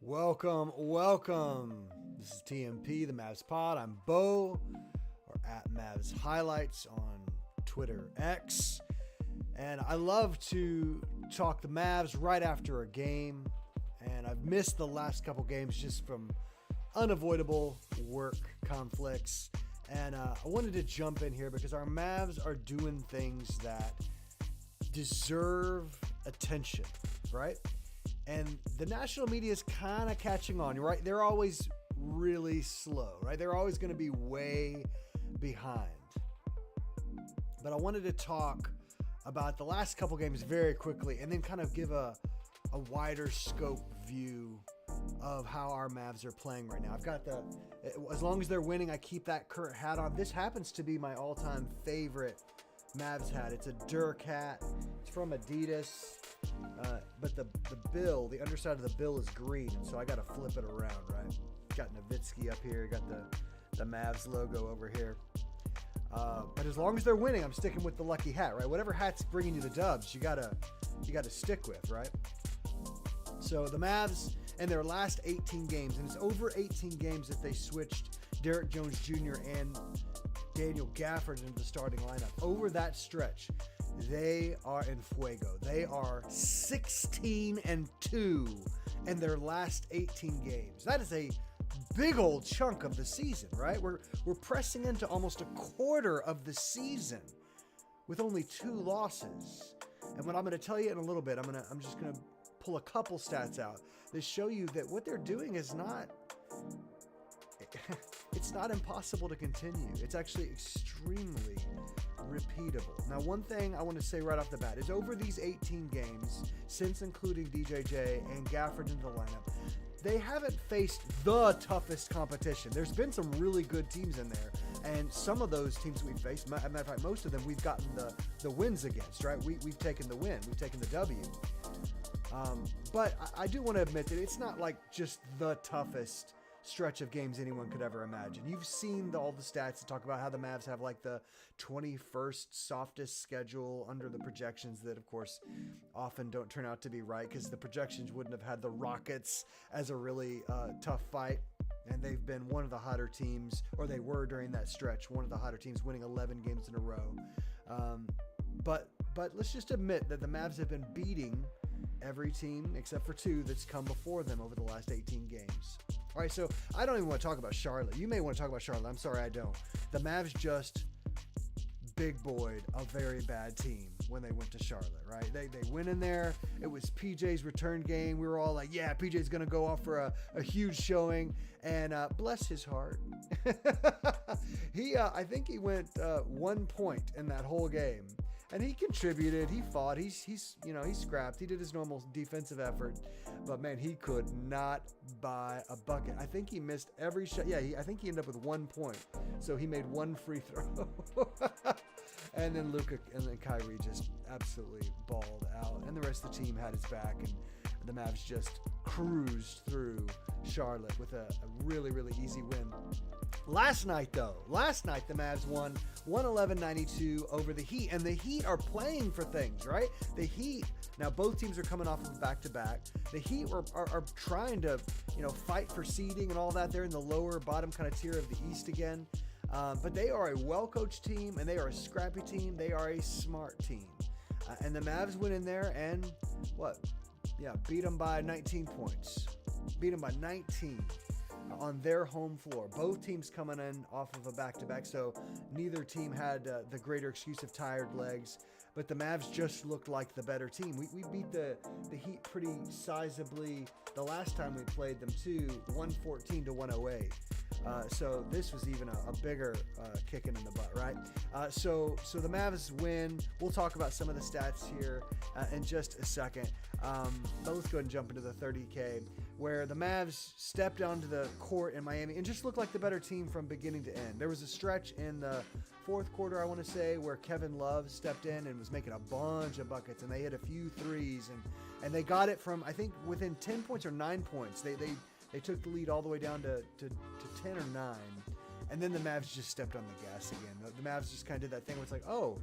Welcome. This is TMP, the Mavs Pod. I'm Bo, or at Mavs Highlights on Twitter X. And I love to talk the Mavs right after a game. And I've missed the last couple games just from unavoidable work conflicts. And I wanted to jump in here because our Mavs are doing things that deserve attention, right? And the national media is kind of catching on, right? They're always really slow, right? They're always going to be way behind. But I wanted to talk about the last couple games very quickly and then kind of give a wider scope view of how our Mavs are playing right now. I've got as long as they're winning, I keep that current hat on. This happens to be my all-time favorite Mavs hat. It's a Dirk hat. It's from Adidas. But the underside of the bill is green, and so I got to flip it around, right? Got Nowitzki up here, got the Mavs logo over here. But as long as they're winning, I'm sticking with the lucky hat, right? Whatever hat's bringing you the dubs, you gotta stick with, right? So the Mavs in their last 18 games, and it's over 18 games that they switched Derek Jones Jr. and Daniel Gafford into the starting lineup. Over that stretch, they are in fuego. They are 16-2 in their last 18 games. That is a big old chunk of the season, right? We're pressing into almost a quarter of the season with only 2 losses. And what I'm going to tell you in a little bit, I'm just going to pull a couple stats out that show you that what they're doing is not it's not impossible to continue. It's actually extremely repeatable. Now, one thing I want to say right off the bat is over these 18 games, since including DJJ and Gafford in the lineup, they haven't faced the toughest competition. There's been some really good teams in there, and some of those teams we've faced, matter of fact, most of them we've gotten the wins against, right? We've taken the win. We've taken the W. But I do want to admit that it's not like just the toughest stretch of games anyone could ever imagine. You've seen all the stats that talk about how the Mavs have like the 21st softest schedule under the projections that, of course, often don't turn out to be right because the projections wouldn't have had the Rockets as a really tough fight. And they've been one of the hotter teams, or they were during that stretch, one of the hotter teams, winning 11 games in a row. But let's just admit that the Mavs have been beating every team except for 2 that's come before them over the last 18 games. All right, so I don't even want to talk about Charlotte. You may want to talk about Charlotte. I'm sorry, I don't. The Mavs just big boyed a very bad team when they went to Charlotte, right? They went in there. It was PJ's return game. We were all like, yeah, PJ's going to go off for a huge showing. And bless his heart. I think he went 1 point in that whole game. And he contributed. He fought. He scrapped. He did his normal defensive effort. But, man, he could not buy a bucket. I think he missed every shot. Yeah, I think he ended up with 1 point. So he made 1 free throw. And then Luka and then Kyrie just absolutely balled out. And the rest of the team had his back. And the Mavs just cruised through Charlotte with a really, really easy win. Last night, the Mavs won 111-92 over the Heat. And the Heat are playing for things, right? The Heat, now both teams are coming off of back-to-back. The Heat are trying to, fight for seeding and all that. They're in the lower bottom kind of tier of the East again. But they are a well-coached team, and they are a scrappy team. They are a smart team. And the Mavs went in there and, beat them by 19 points. Beat them by 19 on their home floor. Both teams coming in off of a back-to-back, so neither team had the greater excuse of tired legs. But the Mavs just looked like the better team. We beat the Heat pretty sizably the last time we played them too, 114-108. So this was even a bigger kicking in the butt, right? So the Mavs win. We'll talk about some of the stats here in just a second. But let's go ahead and jump into the 30K, where the Mavs stepped onto the court in Miami and just looked like the better team from beginning to end. There was a stretch in the fourth quarter, I want to say, where Kevin Love stepped in and was making a bunch of buckets, and they hit a few threes, and they got it from, I think, within 10 points or 9 points. They took the lead all the way down to 10 or 9, and then the Mavs just stepped on the gas again. The Mavs just kind of did that thing where it's like, oh,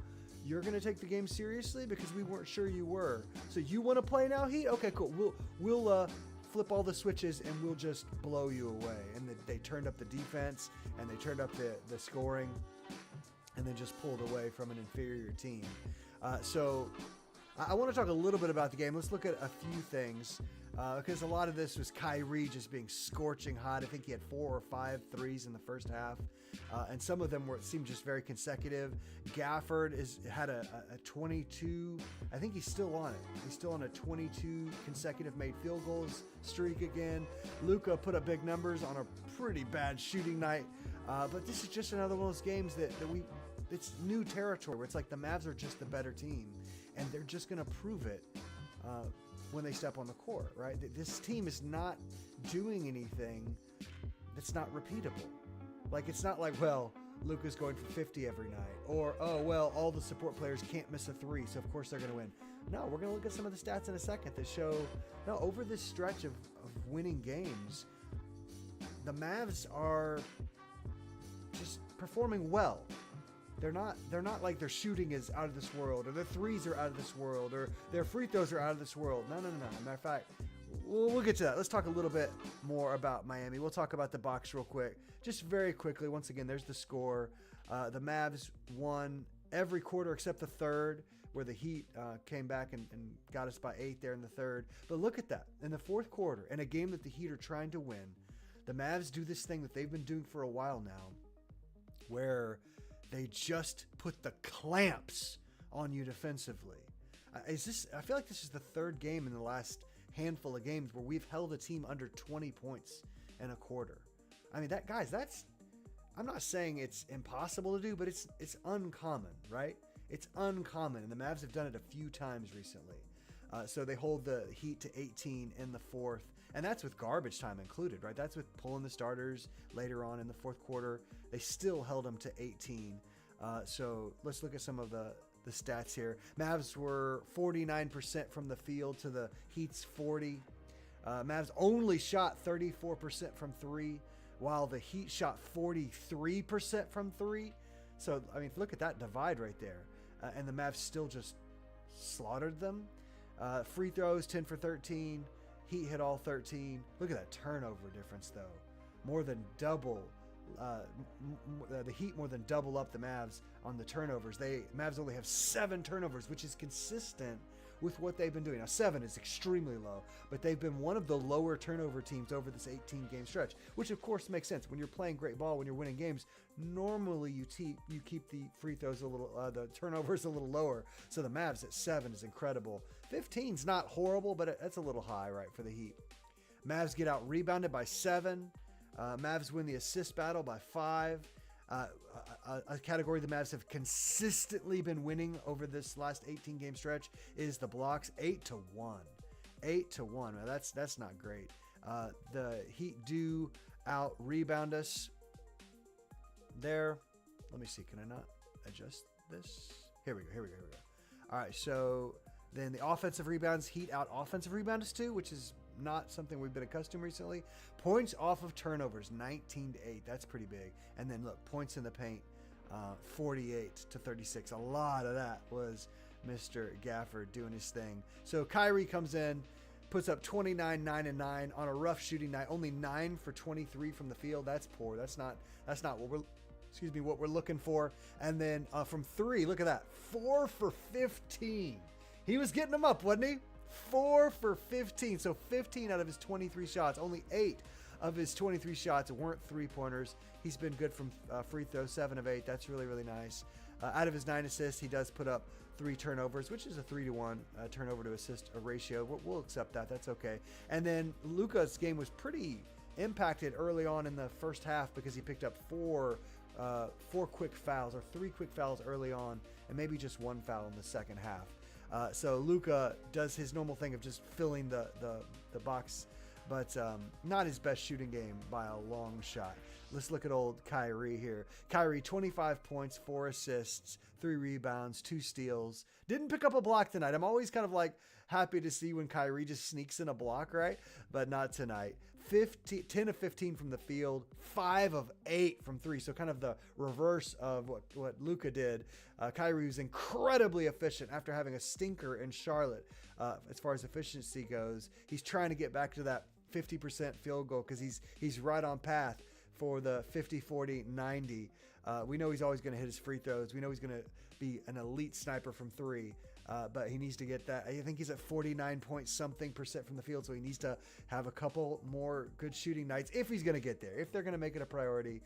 you're going to take the game seriously because we weren't sure you were. So you want to play now, Heat? Okay, cool. We'll flip all the switches and we'll just blow you away. And they turned up the defense and they turned up the scoring and then just pulled away from an inferior team. So I want to talk a little bit about the game. Let's look at a few things because a lot of this was Kyrie just being scorching hot. I think he had 4 or 5 threes in the first half, and some of them seemed just very consecutive. Gafford had a 22. I think he's still on it. He's still on a 22 consecutive made field goals streak again. Luka put up big numbers on a pretty bad shooting night, but this is just another one of those games that it's new territory where it's like the Mavs are just the better team. And they're just going to prove it when they step on the court, right? This team is not doing anything that's not repeatable. Like, it's not like, well, Luka's going for 50 every night. Or, oh, well, all the support players can't miss a 3, so of course they're going to win. No, we're going to look at some of the stats in a second that show, no, over this stretch of winning games, the Mavs are just performing well. They're not like their shooting is out of this world, or their threes are out of this world, or their free throws are out of this world. No. As a matter of fact, we'll get to that. Let's talk a little bit more about Miami. We'll talk about the box real quick. Just very quickly, once again, there's the score. The Mavs won every quarter except the third, where the Heat came back and got us by 8 there in the third. But look at that. In the fourth quarter, in a game that the Heat are trying to win, the Mavs do this thing that they've been doing for a while now, where they just put the clamps on you defensively. I feel like this is the third game in the last handful of games where we've held a team under 20 points in a quarter. I mean, I'm not saying it's impossible to do, but it's uncommon, right? It's uncommon, and the Mavs have done it a few times recently. So they hold the Heat to 18 in the fourth, and that's with garbage time included, right? That's with pulling the starters later on in the fourth quarter. They still held them to 18. So let's look at some of the stats here. Mavs were 49% from the field to the Heat's 40. Mavs only shot 34% from 3, while the Heat shot 43% from 3. So, I mean, look at that divide right there. And the Mavs still just slaughtered them. Free throws, 10 for 13. Heat hit all 13. Look at that turnover difference, though. More than double. The Heat more than double up the Mavs on the turnovers. Mavs only have 7 turnovers, which is consistent with what they've been doing. Now, 7 is extremely low, but they've been one of the lower turnover teams over this 18-game stretch, which of course makes sense. When you're playing great ball, when you're winning games, normally you keep the free throws a little, the turnovers a little lower. So the Mavs at 7 is incredible. 15's not horrible, but that's a little high, right, for the Heat. Mavs get out rebounded by 7. Mavs win the assist battle by 5. A category the Mavs have consistently been winning over this last 18-game stretch is the blocks. 8-1. 8-1. Now that's not great. The Heat do out rebound us there. Let me see. Can I not adjust this? Here we go. All right. So then the offensive rebounds, Heat out offensive rebound us too, which is not something we've been accustomed recently. Points off of turnovers, 19-8. That's pretty big. And then look, points in the paint, 48-36. A lot of that was Mr. Gafford doing his thing. So Kyrie comes in, puts up 29, 9, and 9 on a rough shooting night. Only 9 for 23 from the field. That's poor. That's not what we're looking for. And then from 3, look at that, 4 for 15. He was getting them up, wasn't he? 4 for 15. So 15 out of his 23 shots. Only 8 of his 23 shots weren't three-pointers. He's been good from free throws, 7 of 8. That's really, really nice. Out of his 9 assists, he does put up 3 turnovers, which is a 3-to-1 turnover to assist ratio. We'll accept that. That's okay. And then Luka's game was pretty impacted early on in the first half because he picked up 4 quick fouls, or 3 quick fouls early on, and maybe just 1 foul in the second half. So Luka does his normal thing of just filling the box, but not his best shooting game by a long shot. Let's look at old Kyrie here. Kyrie, 25 points, 4 assists, 3 rebounds, 2 steals. Didn't pick up a block tonight. I'm always kind of like happy to see when Kyrie just sneaks in a block, right? But not tonight. 10 of 15 from the field, 5 of 8 from 3. So kind of the reverse of what Luka did. Kyrie was incredibly efficient after having a stinker in Charlotte as far as efficiency goes. He's trying to get back to that 50% field goal because he's right on path for the 50, 40, 90. We know he's always going to hit his free throws. We know he's going to be an elite sniper from three, but he needs to get that. I think he's at 49 point something percent from the field, so he needs to have a couple more good shooting nights if he's going to get there. If they're going to make it a priority,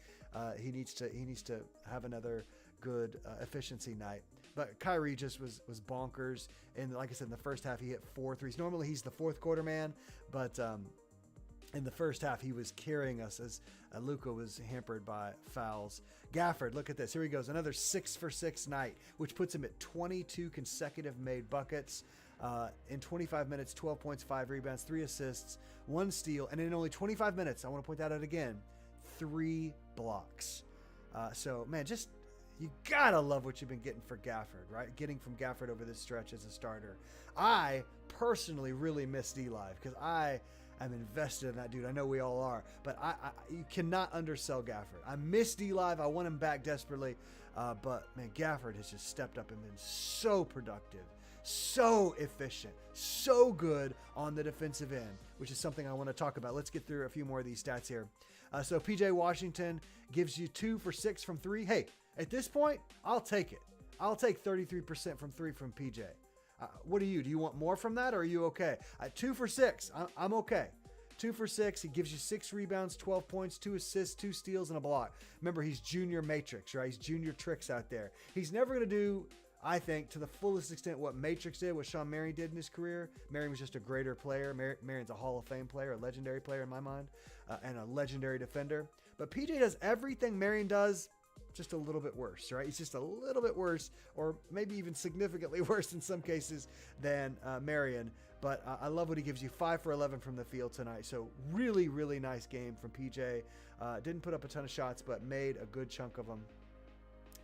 he needs to have another good efficiency night. But Kyrie just was bonkers, and like I said, in the first half he hit 4 threes. Normally he's the fourth quarter man, but in the first half, he was carrying us as Luka was hampered by fouls. Gafford, look at this. Here he goes. Another 6 for 6 night, which puts him at 22 consecutive made buckets. In 25 minutes, 12 points, 5 rebounds, 3 assists, 1 steal. And in only 25 minutes, I want to point that out again, 3 blocks. So, man, just you got to love what you've been getting for Gafford, right? Getting from Gafford over this stretch as a starter. I personally really miss D-Live because I'm invested in that dude. I know we all are, but you cannot undersell Gafford. I miss D-Live. I want him back desperately, but man, Gafford has just stepped up and been so productive, so efficient, so good on the defensive end, which is something I want to talk about. Let's get through a few more of these stats here. So PJ Washington gives you 2 for 6 from 3. Hey, at this point, I'll take it. I'll take 33% from 3 from PJ. What do you? Do you want more from that, or are you okay? 2 for 6. I'm okay. 2 for 6. He gives you 6 rebounds, 12 points, 2 assists, 2 steals, and a block. Remember, he's junior Matrix, right? He's junior Tricks out there. He's never going to do, I think, to the fullest extent what Matrix did, what Sean Marion did in his career. Marion was just a greater player. Marion's a Hall of Fame player, a legendary player in my mind, and a legendary defender. But PJ does everything Marion does, just a little bit worse, right? He's just a little bit worse, or maybe even significantly worse in some cases than Marion. But I love what he gives you. 5 for 11 from the field tonight. So really, really nice game from PJ. Didn't put up a ton of shots, but made a good chunk of them.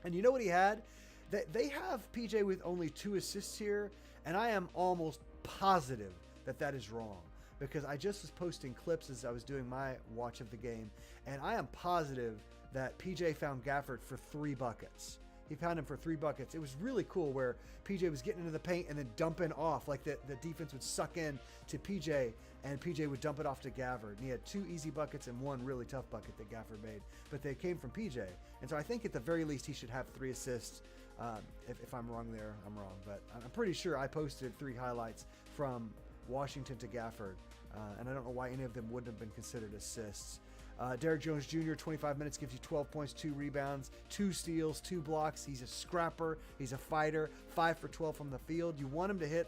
And you know what he had? They have PJ with only 2 assists here, and I am almost positive that that is wrong, because I just was posting clips as I was doing my watch of the game, and I am positive that PJ found Gafford for 3 buckets. He found him for 3 buckets. It was really cool where PJ was getting into the paint and then dumping off. Like the defense would suck in to PJ, and PJ would dump it off to Gafford. And he had 2 easy buckets and 1 really tough bucket that Gafford made. But they came from PJ. And so I think at the very least he should have 3 assists. If I'm wrong there, I'm wrong. But I'm pretty sure I posted 3 highlights from Washington to Gafford. And I don't know why any of them wouldn't have been considered assists. Derrick Jones Jr., 25 minutes, gives you 12 points, 2 rebounds, 2 steals, 2 blocks. He's a scrapper. He's a fighter. 5 for 12 from the field. You want him to hit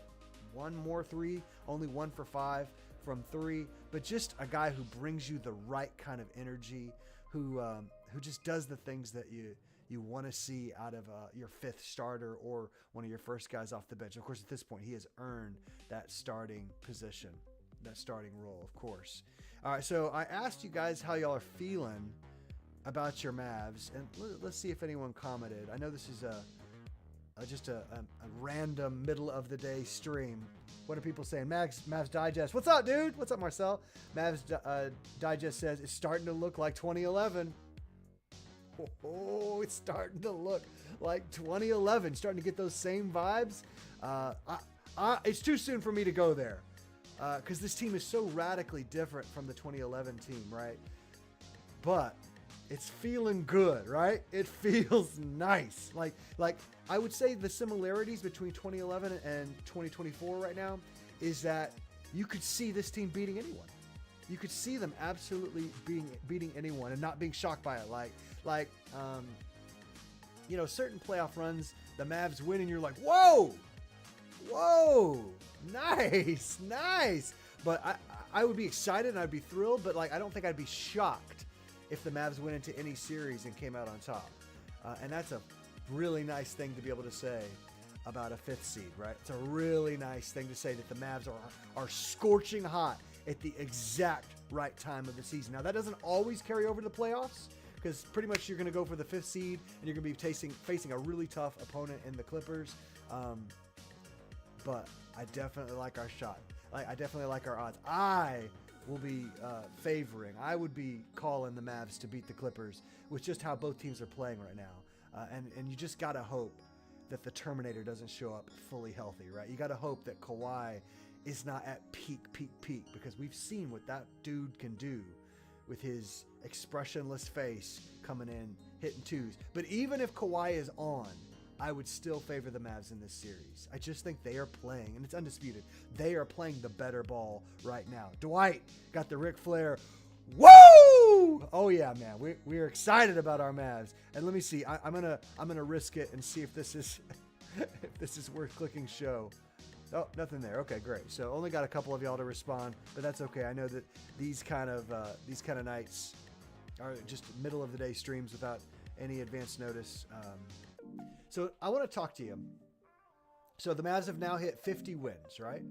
1 more 3, only 1 for 5 from 3, but just a guy who brings you the right kind of energy, who just does the things that you want to see out of your 5th starter or one of your first guys off the bench. Of course, at this point, he has earned that starting position, that starting role, of course. All right, so I asked you guys how y'all are feeling about your Mavs, and let's see if anyone commented. I know this is just a random middle of the day stream. What are people saying? Mavs Digest. What's up, dude? What's up, Marcel? Mavs Digest says it's starting to look like 2011. Oh, it's starting to look like 2011. Starting to get those same vibes. It's too soon for me to go there. Because this team is so radically different from the 2011 team, right? But it's feeling good, right? It feels nice. Like I would say the similarities between 2011 and 2024 right now is that you could see this team beating anyone. You could see them absolutely beating anyone and not being shocked by it. Like certain playoff runs, the Mavs win and you're like, whoa, nice. But I would be excited and I'd be thrilled, but I don't think I'd be shocked if the Mavs went into any series and came out on top. And that's a really nice thing to be able to say about a 5th seed, right? It's a really nice thing to say that the Mavs are scorching hot at the exact right time of the season. Now, that doesn't always carry over to the playoffs, because pretty much you're going to go for the 5th seed and you're going to be facing a really tough opponent in the Clippers. But I definitely like our shot. I definitely like our odds. I will be I would be calling the Mavs to beat the Clippers with just how both teams are playing right now. And you just got to hope that the Terminator doesn't show up fully healthy, right? You got to hope that Kawhi is not at peak, because we've seen what that dude can do with his expressionless face coming in, hitting twos. But even if Kawhi is on, I would still favor the Mavs in this series. I just think they are playing, and it's undisputed, they are playing the better ball right now. Dwight got the Ric Flair. Woo! Oh yeah, man, we're excited about our Mavs. And let me see, I'm gonna risk it and see if this is if this is worth clicking show. Oh, nothing there. Okay, great. So only got a couple of y'all to respond, but that's okay. I know that these kind of nights are just middle of the day streams without any advance notice. So I want to talk to you. So the Mavs have now hit 50 wins, right?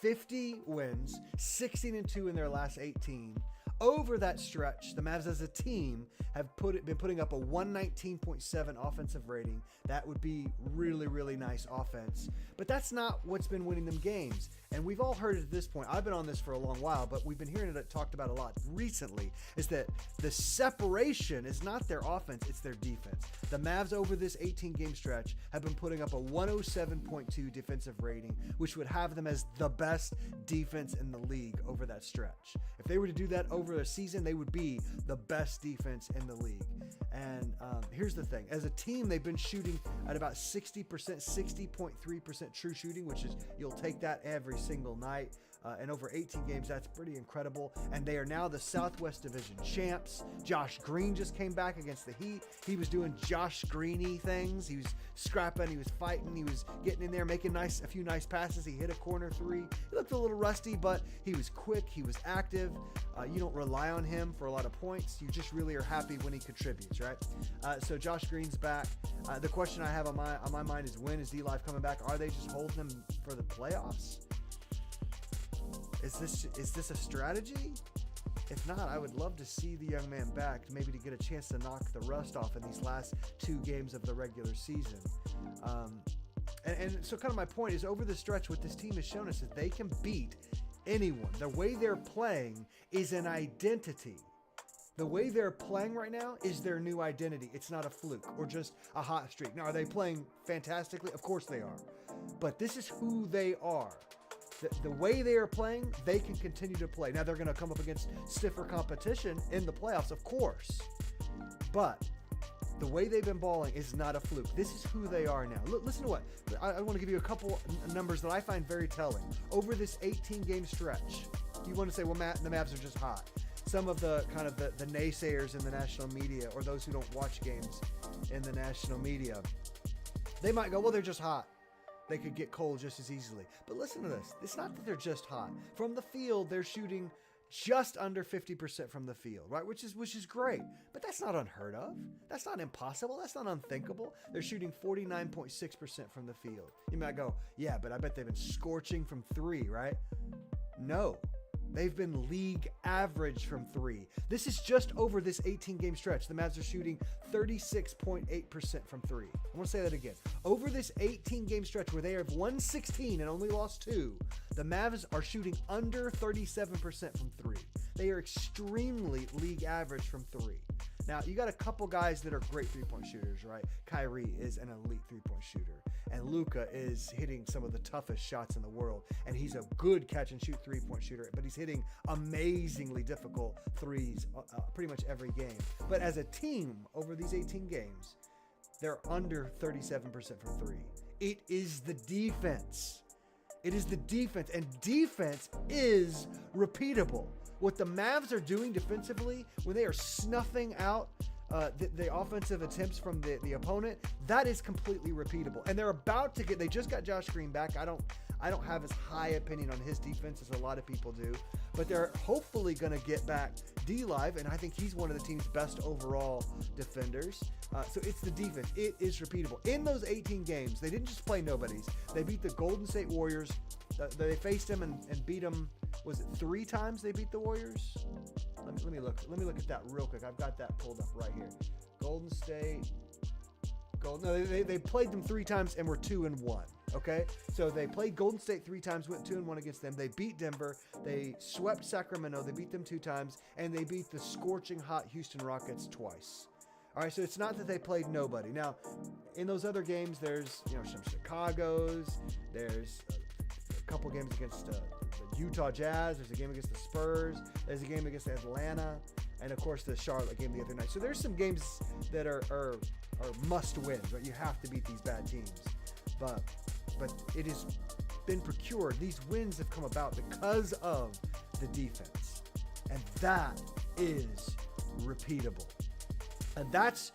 50 wins, 16-2 in their last 18. Over that stretch, the Mavs as a team have been putting up a 119.7 offensive rating. That would be really, really nice offense. But that's not what's been winning them games. And we've all heard it at this point. I've been on this for a long while, but we've been hearing it talked about a lot recently, is that the separation is not their offense, it's their defense. The Mavs over this 18-game stretch have been putting up a 107.2 defensive rating, which would have them as the best defense in the league over that stretch. If they were to do that over a season, they would be the best defense in the league. And here's the thing. As a team, they've been shooting at about 60%, 60.3% true shooting, which is, you'll take that every single night. And over 18 games, that's pretty incredible. And they are now the Southwest Division champs. Josh Green just came back against the Heat. He was doing Josh Greeny things. He was scrapping, he was fighting, he was getting in there, making a few nice passes. He hit a corner three. He looked a little rusty, but he was quick, he was active. You don't rely on him for a lot of points. You just really are happy when he contributes, right? So Josh Green's back. The question I have on my mind is, when is D-Live coming back? Are they just holding him for the playoffs? Is this a strategy? If not, I would love to see the young man back, maybe to get a chance to knock the rust off in these last 2 games of the regular season. And so kind of my point is, over the stretch, what this team has shown us is they can beat anyone. The way they're playing is an identity. The way they're playing right now is their new identity. It's not a fluke or just a hot streak. Now, are they playing fantastically? Of course they are. But this is who they are. The way they are playing, they can continue to play. Now, they're going to come up against stiffer competition in the playoffs, of course. But the way they've been balling is not a fluke. This is who they are now. Listen to what. I want to give you a couple numbers that I find very telling. Over this 18-game stretch, you want to say, well, Matt, the Mavs are just hot. Some of the kind of the naysayers in the national media, or those who don't watch games in the national media, they might go, well, they're just hot. They could get cold just as easily. But listen to this. It's not that they're just hot. From the field, they're shooting just under 50% from the field, right? Which is great. But that's not unheard of. That's not impossible. That's not unthinkable. They're shooting 49.6% from the field. You might go, yeah, but I bet they've been scorching from 3, right? No. They've been league average from 3. This is just over this 18-game stretch. The Mavs are shooting 36.8% from 3. I want to say that again. Over this 18-game stretch where they have won 16 and only lost 2, the Mavs are shooting under 37% from 3. They are extremely league average from 3. Now, you got a couple guys that are great three-point shooters, right? Kyrie is an elite three-point shooter, and Luka is hitting some of the toughest shots in the world, and he's a good catch-and-shoot three-point shooter, but he's hitting amazingly difficult threes pretty much every game. But as a team, over these 18 games, they're under 37% from 3. It is the defense. It is the defense, and defense is repeatable. What the Mavs are doing defensively, when they are snuffing out the offensive attempts from the opponent, that is completely repeatable. And they're about to they just got Josh Green back. I don't have as high opinion on his defense as a lot of people do, but they're hopefully going to get back D-Live, and I think he's one of the team's best overall defenders. So it's the defense. It is repeatable. In those 18 games, they didn't just play nobodies. They beat the Golden State Warriors. They faced them and beat them. Was it 3 times they beat the Warriors? Let me look. Let me look at that real quick. I've got that pulled up right here. Golden State. No, they played them 3 times and were 2-1. Okay, so they played Golden State 3 times, went 2-1 against them. They beat Denver. They swept Sacramento. They beat them 2 times, and they beat the scorching hot Houston Rockets twice. All right, so it's not that they played nobody. Now, in those other games, there's some Chicago's, there's couple games against the Utah Jazz. There's a game against the Spurs. There's a game against Atlanta. And, of course, the Charlotte game the other night. So there's some games that are must wins, right? You have to beat these bad teams. But it has been procured. These wins have come about because of the defense. And that is repeatable. And that's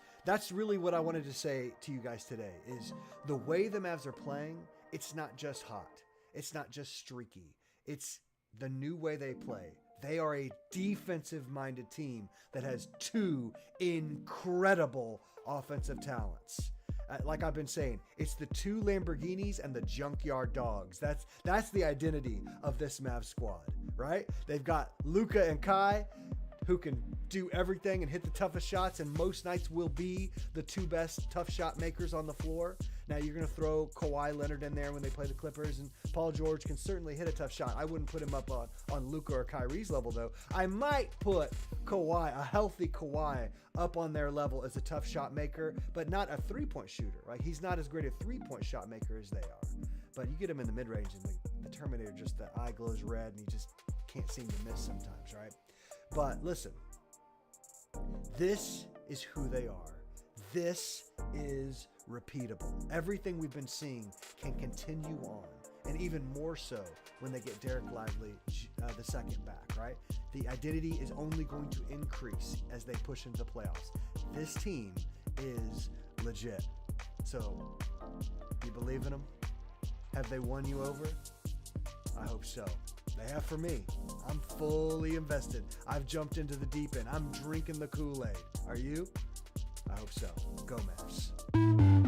really what I wanted to say to you guys today is the way the Mavs are playing, it's not just hot. It's not just streaky. It's the new way they play. They are a defensive-minded team that has two incredible offensive talents. Like I've been saying, it's the two Lamborghinis and the junkyard dogs. That's the identity of this Mavs squad, right? They've got Luka and Kai, who can do everything and hit the toughest shots, and most nights will be the two best tough shot makers on the floor. Now, you're going to throw Kawhi Leonard in there when they play the Clippers, and Paul George can certainly hit a tough shot. I wouldn't put him up on Luka or Kyrie's level, though. I might put Kawhi, a healthy Kawhi, up on their level as a tough shot maker, but not a three-point shooter, right? He's not as great a three-point shot maker as they are. But you get him in the mid-range, and the Terminator, just the eye glows red, and he just can't seem to miss sometimes, right? But listen, this is who they are. This is repeatable. Everything we've been seeing can continue on, and even more so when they get Derek Lively the second back, right? The identity is only going to increase as they push into the playoffs. This team is legit. So, you believe in them? Have they won you over? I hope so. They have for me. I'm fully invested. I've jumped into the deep end. I'm drinking the Kool-Aid. Are you? I hope so. Go Mavs.